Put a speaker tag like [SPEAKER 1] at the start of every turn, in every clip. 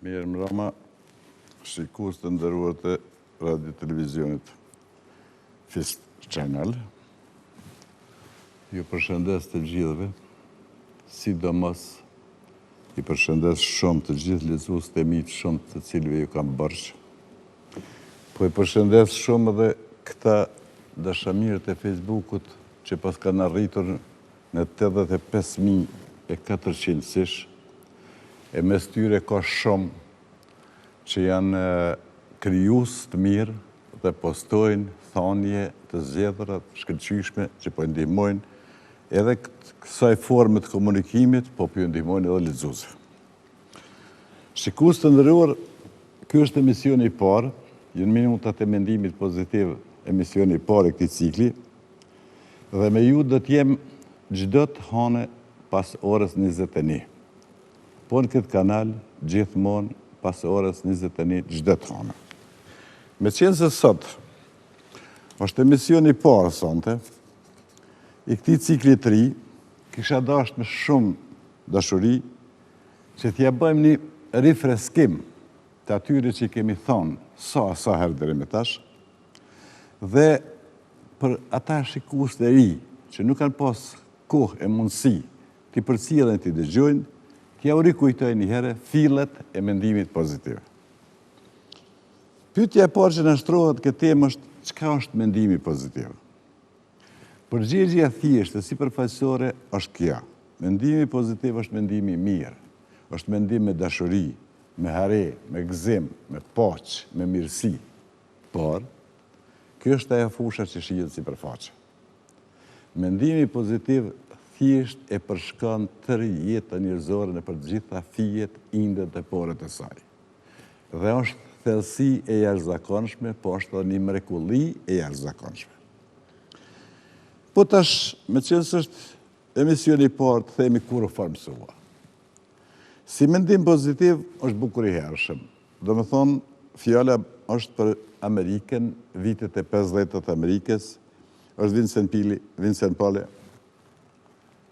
[SPEAKER 1] Mirë mbrëma, shikues të nderuar të radio televizionit Fist Channel. Ju përshëndes të gjithëve, sidomos i përshëndes shumë të gjithë lexuesit e mi shumë të cilëve ju kam bërsh. Po i përshëndes shumë edhe këta dashamirët e Facebookut që pas kanë arritur në 85.400-sish, e mes tyre ka shumë që janë krijues të mirë dhe postojnë thanje të zgjedhura, shkëlqyeshme që po ndihmojnë edhe kësaj forme të komunikimit, po po ndihmojnë edhe lexuesve. Shikues të nderuar, ky është emisioni i parë, janë minutat e mendimit pozitiv, emisioni i parë i këtij cikli, dhe me ju do të jem çdo të hënë pas orës 21. Po në këtë kanal, gjithmonë pas orës 21 çdo të hënë. Meqense se sot është emisioni i parë sonte, i këtij cikli të ri, kisha dashur me shumë dashuri që t'ja bëjmë një rifreskim të atyre që kemi thonë sa herë deri më tash, dhe për ata shikues të ri që nuk kanë pas kohë e mundësi t'i përcjellen t'i dëgjojnë, t'ja u rikujtoj një herë fillet e mendimit pozitiv. Pyetja e parë që na shtrohet këtë temë është çka është mendimi pozitiv. Përgjigjja e thjeshtë e sipërfaqësore është kjo. Mendimi pozitiv është mendimi i mirë, është mendim me dashuri, me hare, me gëzim, me paqë, me mirësi. Por, kjo është ajo fusha që shihet sipërfaqe. Mendimi pozitiv thjesht e përshkon tërë jetën njerëzore në për të gjitha fijet, indet dhe porët e saj. Dhe është thellësi e jashtëzakonshme, po është edhe një mrekulli e jashtëzakonshme. Po tash, meqense është emisioni i parë, të themi kur u formsua. Si mendim pozitiv është bukur i hershëm. Domethënë, fjala është për Amerikën, vitet e 50-të të Amerikës, është Vincent Pale,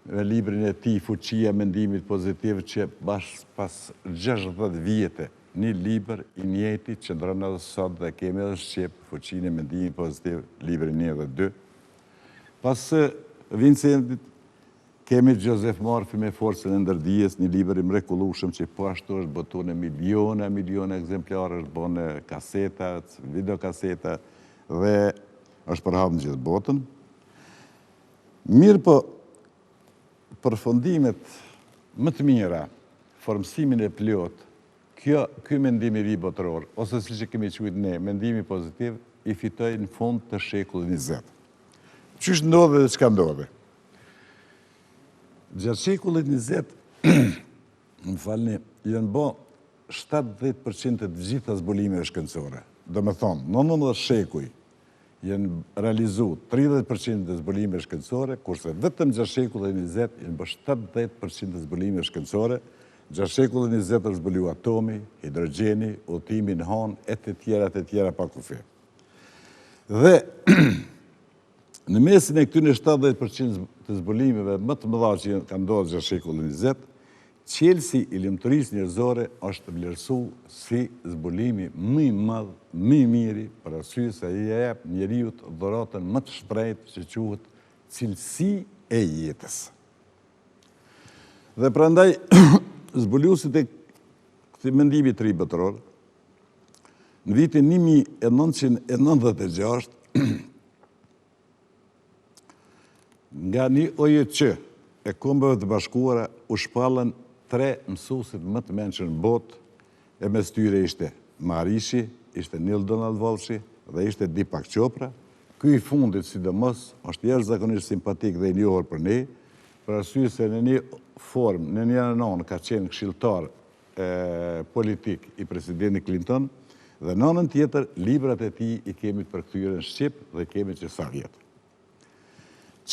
[SPEAKER 1] në librin e tij Fuqia e mendimit pozitiv, që pas 60 vjetë, një libër i njëjti qëndron edhe sot dhe kemi edhe shqip Fuqinë e mendimit pozitiv, libri 1 dhe 2. Pas Vincentit kemi Joseph Murphy me Forcën e ndërdijes, një libër i mrekullueshëm që po ashtu është botuar në miliona ekzemplarë, është bën në kaseta, videokaseta dhe është përhapur në gjithë botën. Mirë po, përfundimet më të mira, formësimin e plot, ky mendim i ri botëror, ose siç e kemi quajtur ne, mendimi pozitiv, i fitoi në fund të shekullit 20. Çish ndodhi dhe çka ndodhi? Gjatë shekullit 20, më falni, janë bë 70% të gjitha zbulimeve shkencore. Domethënë, në 19 shekuj janë realizu 30% të zbulimeve shkencore, kurse vetëm gjatë shekullit 20 janë bë 70% të zbulimeve shkencore. Gjatë shekullit 20 është zbuluar atomi, hidrogjeni, udhëtimi në hënë, e të tjera pa kufi. Dhe në mesin e këtyre 70% të zbulimeve më të mëdha që kanë ndodhur gjatë shekullit 20, qelsi i lumturisë njerëzore është vlerësuar si zbulimi më i madh, më i miri, për arsye se ai jep njeriu dhuratën më të shprehtë që quhet cilësi e jetës. Dhe prandaj zbuluesit e këtij mendimi të ri botëror, në vitin 1996, nga një OJC e Kombeve të Bashkuara u shpallën 3 mësuesit më të mençur në botë, e mes tyre ishte Maharishi, ishte Neil Donald Walsh dhe ishte Deepak Chopra. Ky i fundit, sidomos, është jashtëzakonisht simpatik dhe i njohur për ne, për arsye se në një formë, në një anë ka qenë këshilltar politik i presidentit Clinton, dhe në anën tjetër librat e tij i kemi të përkthyer në shqip dhe kemi që sa vjet.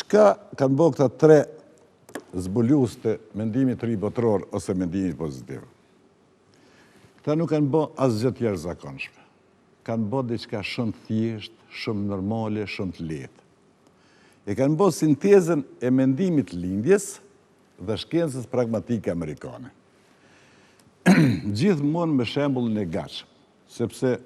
[SPEAKER 1] Çka kanë bërë këta 3 zbulues të mendimit të ri botëror ose mendimit pozitiv? Këta nuk kanë bërë asgjë të jashtëzakonshme. Kanë bërë diçka shumë thjeshtë, shumë normale, shumë të lehtë. E kanë bërë sintezën e mendimit lindjes dhe shkencës pragmatike amerikane. gjithmonë me shembullin e gatshëm, sepse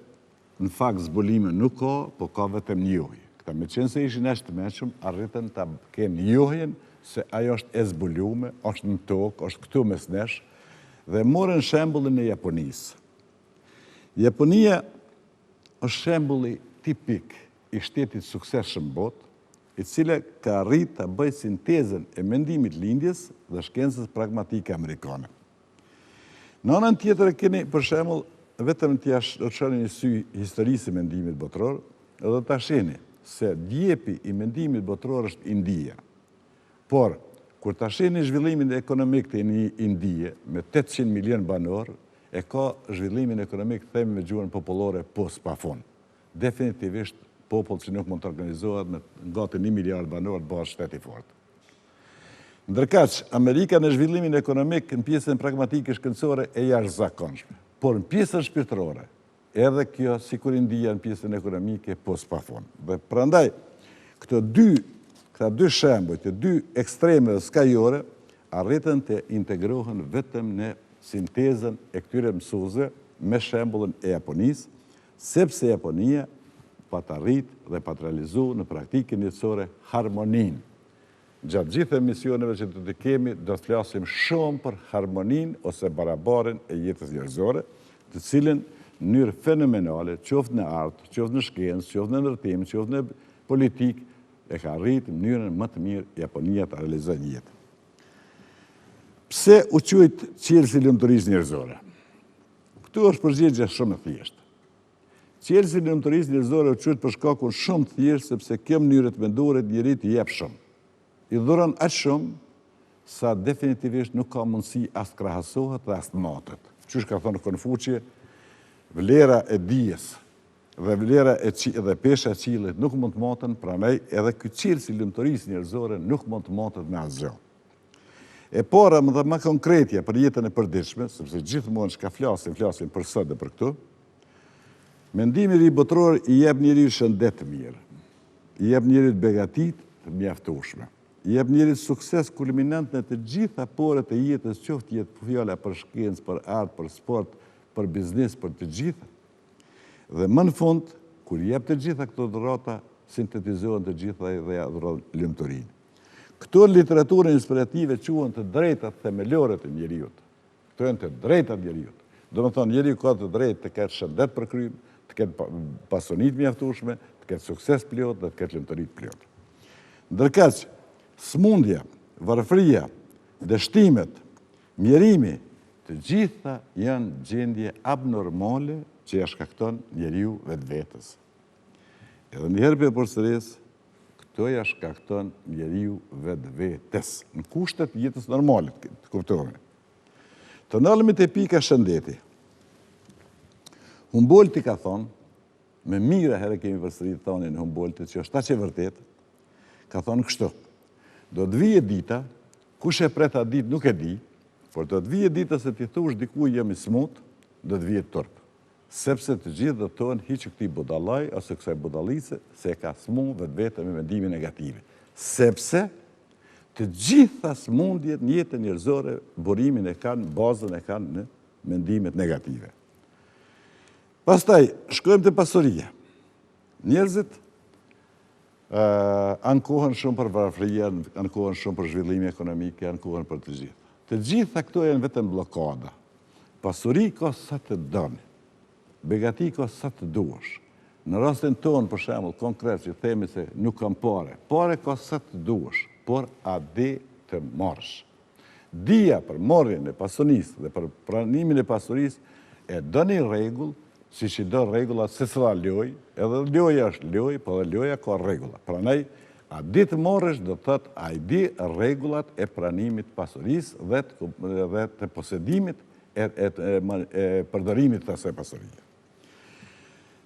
[SPEAKER 1] në fakt zbulime nuk ka, po ka vetëm njohje. Këta me qenë se ishin ashtë të mençëm, arritën ta kenë njohjen se ajo është e zbulume, është në tokë, është këtu mes nesh, dhe morën shembullin e Japonisë. Japonia është shembulli tipik i shtetit suksesshëm botë, i cila ka arrit të bëjë sintezën e mendimit lindjes dhe shkencës pragmatike amerikane. Në anën tjetër keni, për shembull, vetëm t'ja shoni një sy historisë e mendimit botror, edhe ta shihni se djepi i mendimit botror është India. Por, kur ta shihni zhvillimin ekonomik të Indie, me 800 milion banor, e ka zhvillimin ekonomik, themi me gjuhën popullore, pafund. Definitivisht, popull që nuk mund të organizohet me gati 1 miliard banor të bëhet shtet i fortë. Ndërkaq, Amerika në zhvillimin ekonomik në pjesën pragmatike shkencore e jashtëzakonshme, por në pjesën shpirtërore, edhe kjo, sikur India në pjesën ekonomike, pafund. Dhe prandaj, këta dy shembuj, të dy ekstreme dhe skajore, arritën të integrohen vetëm në sintezën e këtyre mësuesve me shembullin e Japonisë, sepse Japonia pa të arrit dhe pa të realizu në praktikën jetësore harmonin. Gjatë gjithë emisioneve që të kemi, do të flasim shumë për harmonin ose barabarin e jetës njerëzore, të cilën në mënyrë fenomenale, qoftë në artë, qoftë në shkencë, qoftë në ndërtim, qoftë në politikë, e ka arrit në mënyrën më të mirë Japonia të realizojë jetë. Pse u quajt qelsi i lumturisë njerëzore? Këtu është përgjigje shumë e thjeshtë. Qelsi i lumturisë njerëzore u quajt për shkakun shumë të thjeshtë sepse kjo mënyrë të menduarit njerit i jep shumë. I dhuron aq shumë sa definitivisht nuk ka mundësi as krahasohet dhe as matet. Qysh ka thënë Konfuçi, vlera e dijes dhe vlera dhe pesha e qiellit nuk mund të maten, prandaj edhe ky qelsi i lumturisë njerëzore nuk mund të matet me asgjë. E para dhe më konkretja për jetën e përditshme, sepse gjithmonë çka flasim për sot dhe për këtu, mendimi i botror i jep njeriu shëndet të mirë, i jep njeriu begatit të mjaftueshme, i jep njeriu sukses kulminant në të gjitha porët e jetës, qoftë jetë fjala për shkencë, për art, për sport, për biznes, për të gjitha. Dhe më në fund, kur i jep të gjitha këto dhurata, sintetizohen të gjitha dhe ja dhuron lumturinë. Këto në literaturën inspirative quhen të drejtat themelore të njeriut. Këto janë të drejtat njeriut. Do më thonë, njeriu ka të drejtë të ketë shëndet për krym, të ketë pasonit mjaftueshme, të ketë sukses plot dhe të ketë lumturit plot. Ndërkaq, smundja, varfëria, dështimet, mjerimi, të gjitha janë gjendje abnormale që ja shkakton njeriu vetvetes. Edhe njëherë për përsëris, këto ja shkakton njeriu vetvetes, në kushtet jetës normalit, të kuptohemi. Të ndalemi te pika shëndeti. Humboldti ka thonë, me mira herë kemi përsërit thonin e Humboldtit, që është aq e vërtet, ka thonë kështu: do të vijë dita, kush e pret atë ditë nuk e di, por do të vijë dita se ti thush dikujt jam i smut, do të vijë turp. Sepse të gjithë do të thonë hiç këtij budallaj ose kësaj budallice se ka smu vetvete me mendime negative. Sepse të gjitha smundjet në jetën njerëzore burimin e kanë, bazën e kanë në mendimet negative. Pastaj, shkojmë te pasuria. Njerëzit ankohen shumë për varfëria, ankohen shumë për zhvillime ekonomike, ankohen për të gjitha. Të gjitha këto janë vetëm bllokada. Pasuri ka sa të doni. Begati ka sa të duash. Në rastin tonë, për shembull, konkret, që themi se nuk kam pare. Pare ka sa të duash, por a di të marrësh. Dija për marrjen e pasurisë dhe për pranimin e pasurisë e do një rregull, siç i do rregullat secila lojë, edhe loja është lojë, po edhe loja ka rregulla. Prandaj, a di të marrësh do thotë a i di rregullat e pranimit të pasurisë dhe të posedimit e përdorimit të asaj pasurie.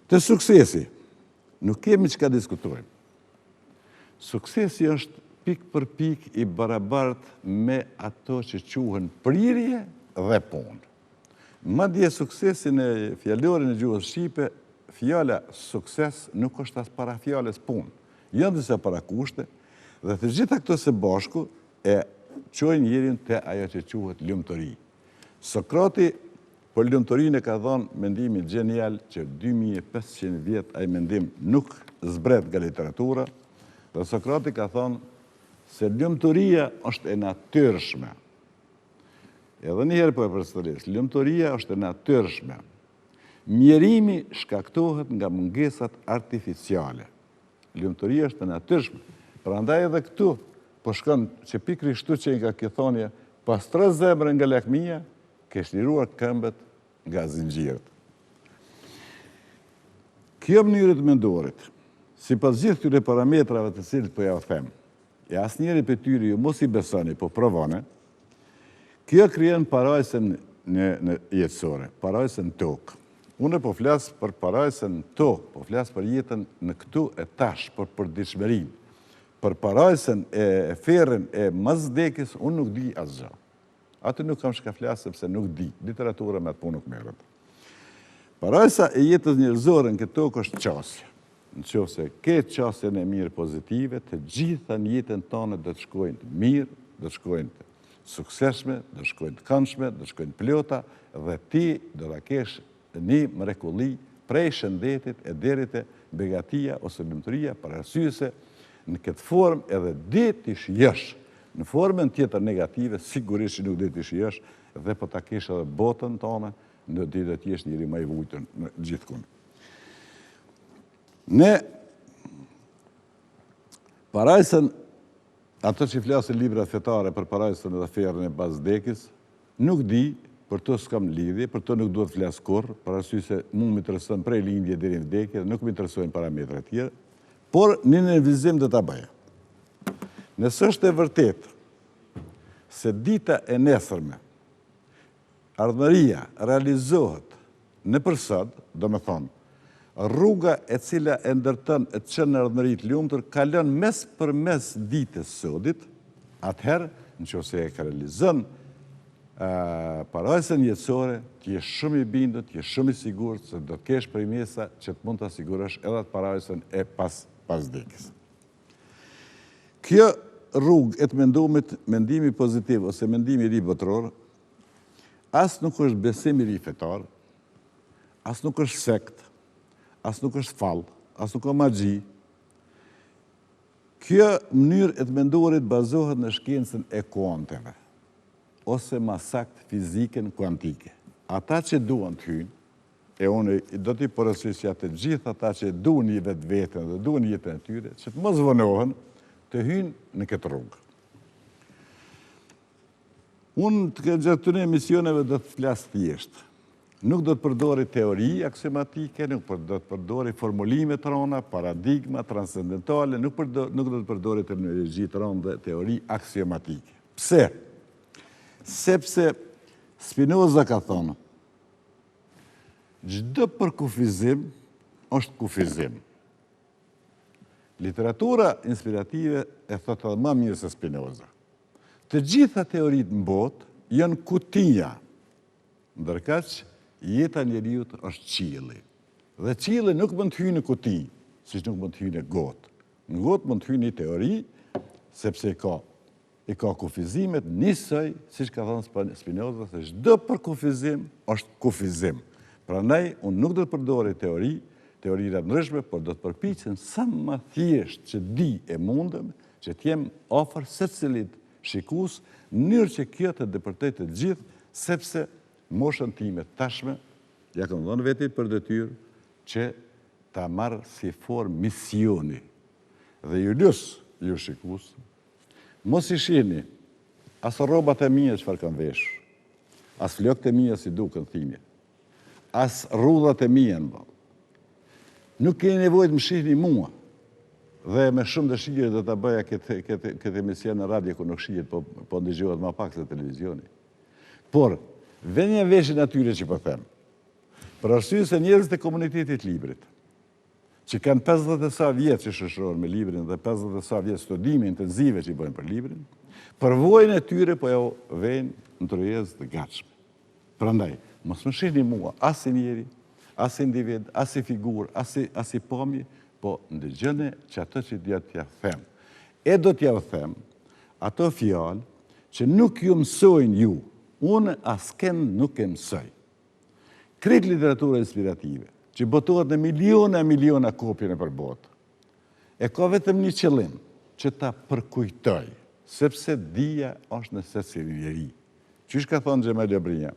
[SPEAKER 1] Të suksesi, nuk kemi çka diskutojmë. Suksesi është pik për pik i barabart me ato që quhen prirje dhe punë. Madje suksesin e fjalorin e gjuhës shqipe, fjala sukses nuk është as para fjalës punë. Janë disa parakushte dhe të gjitha këto së bashku e çojnë njeriun te ajo që quhet lumturi. Sokrati Por lumëtorinë ka thonë mendimin genial që 2500 vjet ai mendim nuk zbret nga literatura, dhe Sokrati ka thonë se lumëtoria është e natyrshme. Edhe njëherë po e përsëris, lumëtoria është e natyrshme. Mjerimi shkaktohet nga mungesat artificiale. Lumëtoria është e natyrshme. Prandaj edhe këtu, po shkon që pikërisht këtu që nga kjo thonje, pas 3 zemre nga lakmia, ke shliruar këmbët nga zinxhirët. Kjo mënyrë të mendorit, sipas gjithë këtyre parametrave të cilët po ja u them, e asnjëri për tyre ju mos i besoni, po provone, kjo krijon parajsen në jetësore, parajsen tokë. Unë po flas për parajsen tokë, po flas për jetën në këtu e tash, për përditshmërinë. Për parajsen e ferën e mazvdekjes, unë nuk di asgjë. Atë nuk kam shka flasë sepse nuk di. Literatura me atë punë nuk merret. Parajsa e jetës njerëzore në këtë tokë është qasje. Në qoftë se ke qasjen e mirë pozitive, të gjitha në jetën tonë do të shkojnë të mirë, do të shkojnë të suksesshme, do të shkojnë të këndshme, do të shkojnë plota, dhe ti do ta kesh një mrekulli prej shëndetit e deri te begatia ose lumturia, për arsye se në këtë formë edhe di t'i shijosh. Në formën tjetër negative, sigurisht që nuk di t'i shijosh, dhe po ta kesh edhe botën tonë, në di dhe t'jesh njëri më i vujtur në gjithkund. Ne parajsen, ato që flasin librat fetare për parajsen edhe ferën e bazvdekjes, nuk di, për to s'kam lidhje, për to nuk duhet flas kurrë, për arsye se mund më intereson prej lindje deri në vdekje, nuk më interesojnë parametra të tjerë, por një nënvizim do ta bëja. Nëse është e vërtet se dita e nesërme, ardhmëria realizohet në përsot, do me thonë, rruga e cila e ndërton e të qenë në ardhmëri të lumtur kalon mes për mes ditës sodit, atëherë, nëse e ka realizon parajsen jetësore, t'je shumë i bindur, t'je shumë i sigurt se do të kesh premesa që të mund të sigurosh edhe atë parajsen e pasvdekjes. Kjo rrugë e të mendimit, mendimi pozitiv ose mendimi i ri botror, as nuk është besim i ri fetar, as nuk është sekt, as nuk është fall, as nuk ka magji. Kjo mënyrë e të menduarit bazohet në shkencën e kuanteve, ose ma sakt fizikën kuantike. Ata që duan të hynë, e unë do t'i porosisja të gjithë ata që duan një vetë vetën dhe duan jetën e tyre, që të mos vonohen të hynë në këtë rrugë. Unë të gjatë të emisioneve do të flasë thjeshtë. Nuk do të përdori teori aksiomatike, nuk do të përdori formulimet rona, paradigma, transcendentale, nuk do të përdori terminologji të ronë dhe teori aksiomatike. Pse? Sepse Spinoza ka thonë, çdo përkufizim është kufizim. Literatura inspirative e thotë edhe më mirë se Spinoza. Të gjitha teoritë në botë janë kutia, ndërkaq jeta e njeriut është qielli. Dhe qielli nuk mund të hyjë në kuti, siç nuk mund të hyjë në gotë. Në gotë mund të hyjë një teori, sepse i ka kufizimet njësoj, siç ka thënë Spinoza, se çdo përkufizim është kufizim. Prandaj, unë nuk do të përdori teorira të ndryshme, por do të përpiqem sa më thjesht që di e mundem, që t'jem ofër secilit shikues, në mënyrë që kjo të dëpërtoj të gjithë, sepse moshën time tashme, ja kam dhënë vetit për detyrë që ta marrë si formë misioni. Dhe ju lus, ju shikues, mos i shihni as rrobat e mia çfarë kam vesh, as flokët e mia si duken thimje, as rrudhat e mia në ballë. Nuk keni nevojë të më shihni mua. Dhe me shumë dëshirë do ta bëja këtë emision në radio ku nuk shihet, po ndëgjohet më pak se televizioni. Por veni veshin atyre që po them. Për arsye se njerëzit e komunitetit librit, që kanë 50 e sa vjet që shoqërohen me librin dhe 50 e sa vjet studime intensive që i bëjnë për librin, përvojën e tyre po jo vënë në tërëz të gatshme. Prandaj, mos më shihni mua as si njeri, as si individ, as si figurë, as si pamje, po ndëgjoni që ato që do t'ja them. E do t'ja them ato fjalë që nuk ju mësojnë ju, unë asken nuk e mësoj. krejt literaturë inspirative, që botohet në miliona kopje në përbot, e ka vetëm një qëllim, që ta përkujtoj, sepse dija është në secili njeri. Qysh ka thonë Xhemal Jabrinja?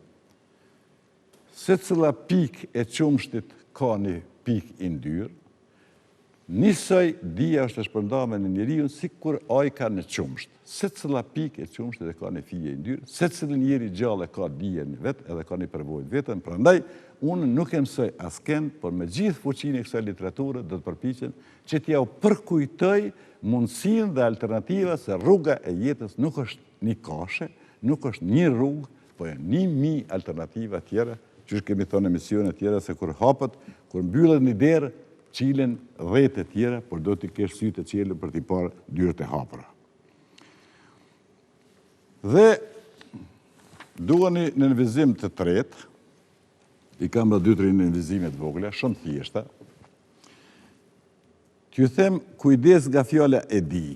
[SPEAKER 1] Secila pikë e qumshtit ka një pikë i ndyrë, njësoj dija është e shpërndame në njeriun si kur aj ka në qumsht. Secila pikë e qumshtit e ka një fije i ndyrë, secili njeri gjallë ka dijen vetë edhe ka një përvojt vetën. Prandaj, unë nuk e mësoj asken, por me gjithë fuqinë e kësaj literaturë do të përpiqen që t'ja u përkujtoj mundësinë dhe alternativa se rruga e jetës nuk është një kashe, nuk është një rrugë, po e 1000 alternativa tjera, që kemi thonë emisione tjera se kur hapët, kur mbyllet një derë, qilen dhjetë tjera, por do t'i kesh sytë të qelën për t'i parë dyrët e hapura. Dhe duani në nënvizim të tretë, i kam dhe 2-3 nënvizimet vogla, shumë thjeshta, t'ju them kujdes nga fjala e di.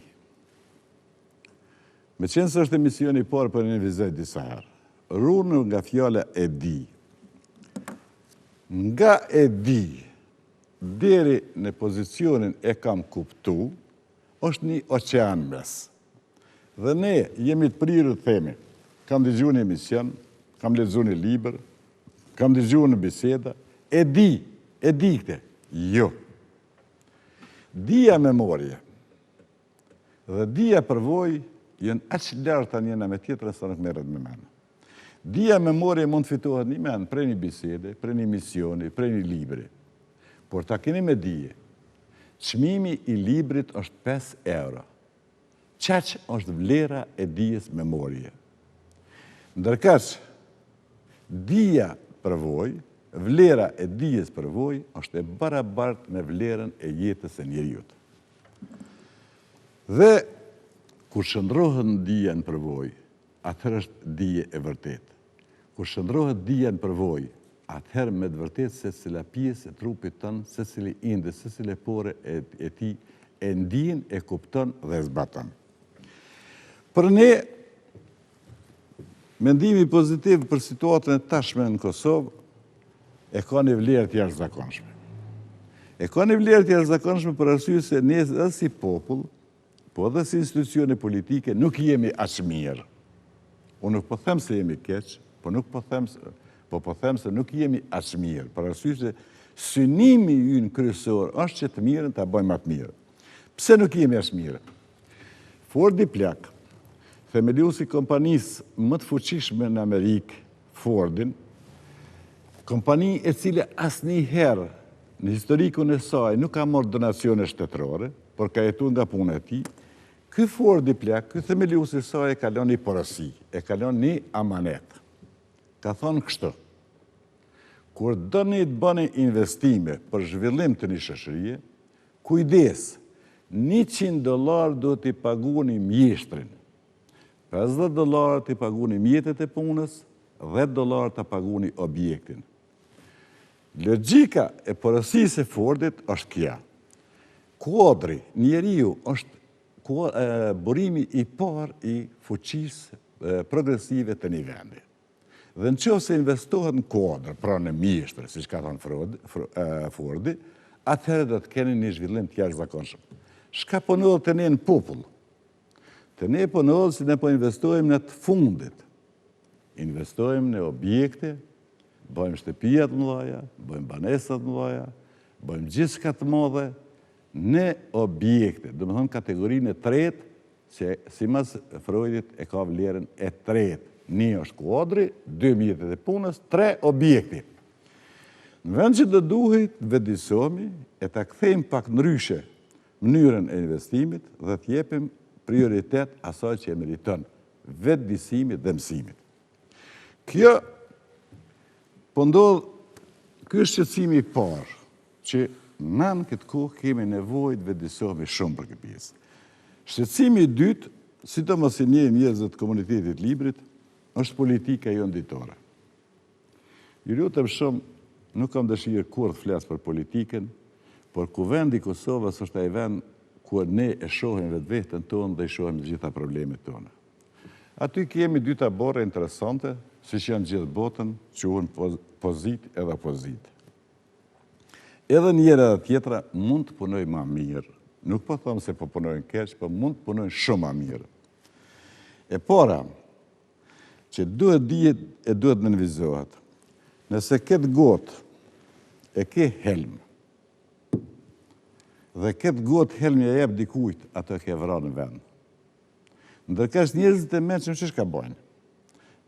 [SPEAKER 1] Me qenë së është emisioni parë për nënvizoj disa herë, runë nga fjala e di. Nga e di, deri në pozicionin e kam kuptu, është një oqean mes. Dhe ne jemi të prirë të themi, kam dëgjuar një emision, kam lexuar një libër, kam dëgjuar në biseda, e di këte, jo. Dija memorje dhe dija përvoj jënë aq larta njëna me tjetrën sa nuk merret me menë. Dija memorje mund të fitohet një menë prej një bisede, prej një misioni, prej një libri. Por ta keni me dije, çmimi i librit është 5 euro. Qaq është vlera e dijes memorje. Ndërkaq, dija përvoj, vlera e dijes përvoj është e barabartë me vlerën e jetës e njeriut. Dhe kur shndrohet dija në përvoj, atëherë është dije e vërtet. Kur shndrohet dija në përvoj, atëherë me të vërtet se cila pjesë e trupit tënë, se cili inde, se cili pore e ti, e ndin, e kupton dhe e zbaton. Për ne, mendimi pozitiv për situatën e tashme në Kosovë, e ka një vlerë të jashtëzakonshme. E ka një vlerë të jashtëzakonshme për arsye se ne edhe si popull, po edhe si institucione politike, nuk jemi aq mirë. Unë nuk po them se jemi keq, po them se nuk jemi aq mirë, për arsye se synimi ynë kryesor është që të mirën ta bëjmë atë mirë. Pse nuk jemi aq mirë? Fordi plak, themeliusi kompanisë më të fuqishme në Amerikë, Fordin, kompani e cile asnjëherë në historikun e saj nuk ka marrë donacione shtetërore, por ka jetuar nga puna e tij, ky Fordi plak, ky themeliusi i saj e kalon një porosi, e kalon një amanet. Ka thonë kështu: kur doni të bëni investime për zhvillim të një shoqërie, kujdes, $100 do t'i paguni mjeshtrin, $50 t'i paguni mjetet e punës, $10 t'a paguni objektin. Logjika e porosisë e Fordit është kja. Kuadri, njeriu është burimi i parë i fuqisë progresive të një vendi. Dhe në qoftë se investohet në kuadrë, pra në mjeshtër, si që ka thonë Fordi, atëherë do të keni një zhvillim të jashtëzakonshëm. Shka po ndodhet të ne në popull? Të ne po ndodhet si ne po investojmë në të fundit. Investojmë në objekte, bëjmë shtëpia të mëdha, bëjmë banesa të mëdha, bëjmë gjithçka të madhe në objekte. Do të thonë kategorinë e tretë, që sipas Freudit e ka vlerën e tretë. 1 është kuadri, 2 mjetet e punës, 3 objekti. Në vend që do duhet vëdësohemi e ta kthejmë pak ndryshe mënyrën e investimit dhe të jepim prioritet asaj që e meriton, vetëdijësimit dhe mësimit. Kjo po ndodh, ky është shqetësimi i parë, që na në këtë kohë kemi nevojë të vetëdijësohemi shumë për këtë pjesë. Shqetësimi i dytë, sidomos i një njerëzve të komunitetit librit, është politika jo nditore. Ju lutem shumë, nuk kam dëshirë kur të flas për politikën, por kuvendi i Kosovës është ai vend ku ne e shohim vetveten tonë dhe i shohim të gjitha problemet tona. Aty kemi 2 tabore interesante, si që janë gjithë botën, quhen pozit edhe opozit. Edhe njëra edhe tjetra mund të punoj ma mirë. Nuk po thomë se po punojnë keq, po mund të punojnë shumë ma mirë. E para, që duhet dihet e duhet nënvizohet. Nëse këtë gotë e ke helm, dhe këtë gotë helmi e jep dikujt, ato e ke vranë në vend. Ndërkësh njerëzit e mençëm ç'është ka bojnë?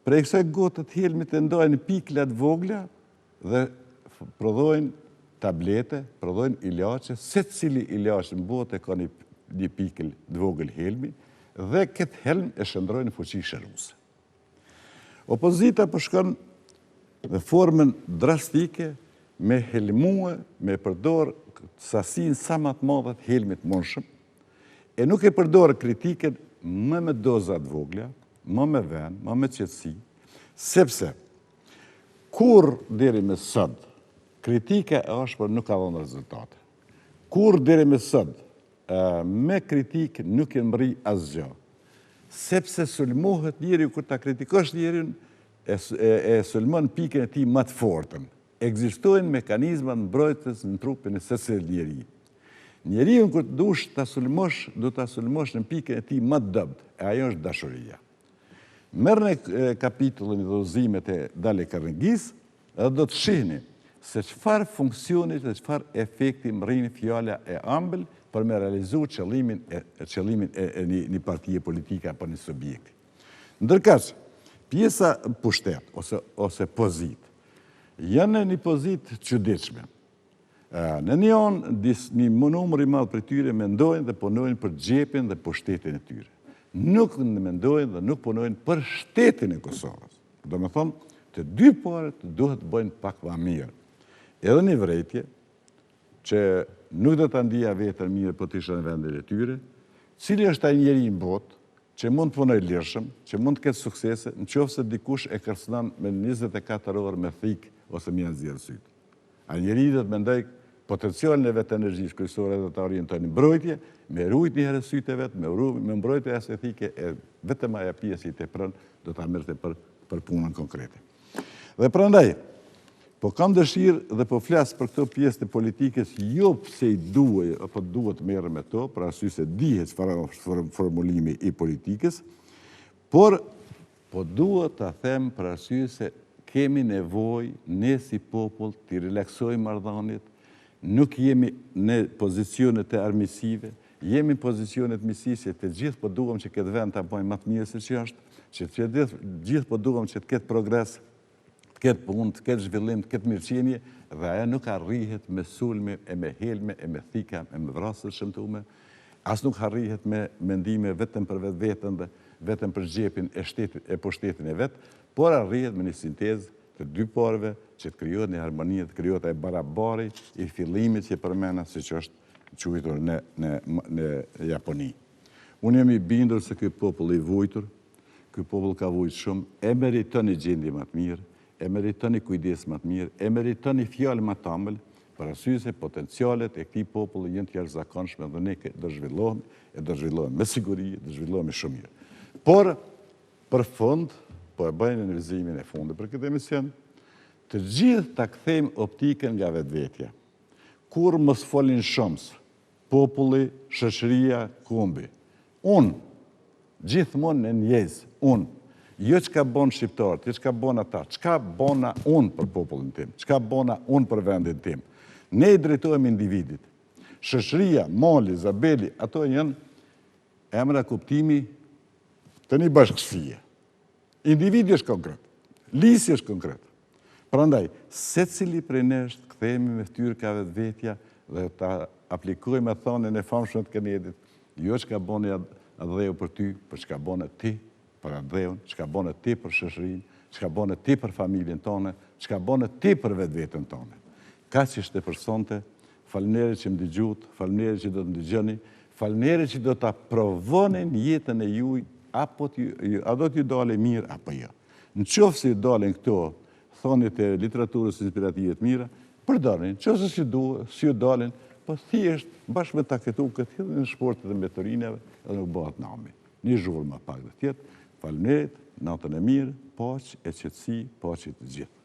[SPEAKER 1] Prej kësaj gotët helmit e ndojnë piklat vogla dhe prodhojnë tablete, prodhojnë ilaçe, secili ilaç në botë ka një pikël të vogël helmi, dhe këtë helm e shndrojnë në fuqi shëruese. Opozita po shkon në formën drastike me helmue, me përdor sasinë sa më të madhe të helmit mundshëm, e nuk e përdor kritiken më me doza të vogla, më me vend, më me qetësi, sepse kur deri me sot kritika e është por nuk ka dhënë rezultate. Kur deri me sot me kritikë nuk e mbri asgjë, sepse sulmohet njeriu kur ta kritikosh njeriu e sulmon pikën e tij më të fortën. Ekzistojnë mekanizma mbrojtës në trupin e secili njeriu. Njeriu kur dush ta sulmosh, do ta sulmosh në pikën e tij më të dobët, e ajo është dashuria. Merrni kapitullin e udhëzimet e Dale Carnegies dhe do të shihni se çfarë funksioni dhe çfarë efekti mrrin fjala e ëmbël për me realizu qëllimin e një partije politike apo një subjekti. Ndërkaq, pjesa pushtet ose pozit, janë në një pozit çuditshme. Në një anë, një numër i madh për tyre mendojnë dhe punojnë për xhepin dhe pushtetin e tyre. Nuk mendojnë dhe nuk punojnë për shtetin e Kosovës. Do me thonë, të dy parët duhet të bëjnë pak më mirë. Edhe një vërejtje, që nuk do të ndija vetën mirë për të ishte në vendin e tyre, cili është ai njeri në botë, që mund të punoj lirshëm, që mund të ketë suksese, në qoftë se dikush e kërcënon me 24 orë me thikë ose me nxjerr sytë. Ai njeri do të mendoj potencialin e vetë energjisë kryesore dhe të orientojnë mbrojtje, me rujt një herë sytë e vetë, me mbrojtje as etike, e vetëm ajo pjesë i tepron do ta merrte për punën konkrete. Dhe prandaj, po kam dëshirë dhe po flas për këto pjesë të politikës, jo pse i duhet apo duhet merrem me to, për arsye se dihet çfarë është formulimi i politikës, por po duhet ta them për arsye se kemi nevojë ne si popull të relaksojmë marrëdhëniet, nuk jemi në pozicionet e armiqësive, jemi në pozicionet miqësisë, të gjithë po duam që këtë vend ta bëjmë më të mirë se që është, që të gjithë po duam që të ketë progres, të ketë punë, të ketë zhvillim, të ketë mirëqenie, dhe ajo nuk arrihet me sulme, e me helme, e me thika, e me vrasë të shëmtume, as nuk arrihet me mendime vetëm për vetveten dhe vetëm për xhepin e pushtetin e vet, por arrihet me një sintezë të dy parëve që të krijohet një harmoni, të krijohet ai barabari i fillimit që përmenda siç është quajtur në Japoni. Unë jam i bindur se ky popull i vujtur, ky popull ka vujt shumë, e meriton një gjendje më të mirë, e meriton një kujdes më të mirë, e meriton një fjalë më të ëmbël, për arsye se potencialet e këtij populli janë të jashtëzakonshme dhe ne do zhvillohemi me siguri, do zhvillohemi shumë mirë. Por për fund, po e bëjnë në vizimin e fundit për këtë emision, të gjithë ta kthejmë optikën nga vetvetja. Kur mos folin shumë, populli, shoqëria, kombi. Unë, gjithmonë në njerëz, unë, jo çka bën shqiptarët, jo çka bën ata, çka bona unë për popullin tim, çka bona unë për vendin tim. Ne i drejtohemi individit. Shoqëria, mali, zabeli, ato janë emra kuptimi të një bashkësie. Individi është konkret, lisi është konkret. Prandaj, secili prej nesh kthehemi me fytyrë ka vetvetja dhe ta aplikojmë thonën e famshme të Kennedit, jo çka bën Adheu për ty, por çka bën ti për Adheun, çka bën ti për shoqërinë, çka bën ti për familjen tonë, çka bën ti për vetveten tonë. Kaq ishte për sonte. Faleminderit që më dëgjuat, faleminderit që do të ndëgjoni, faleminderit që do ta provoni jetën e juaj, apo a do t'ju dale mirë apo jo. Në qoftë se ju dalen këto thonit e literaturës inspirative të mira, përdorni, nëse si ju dalen, po thjesht bashkë me ta këtu këtë hidhën në shportet dhe me torineve, edhe nuk bëhat nami. Një zhurmë më pak dhe tjetë. Faleminderit, natën e mirë, paqë e qetësi, paqë të gjithë.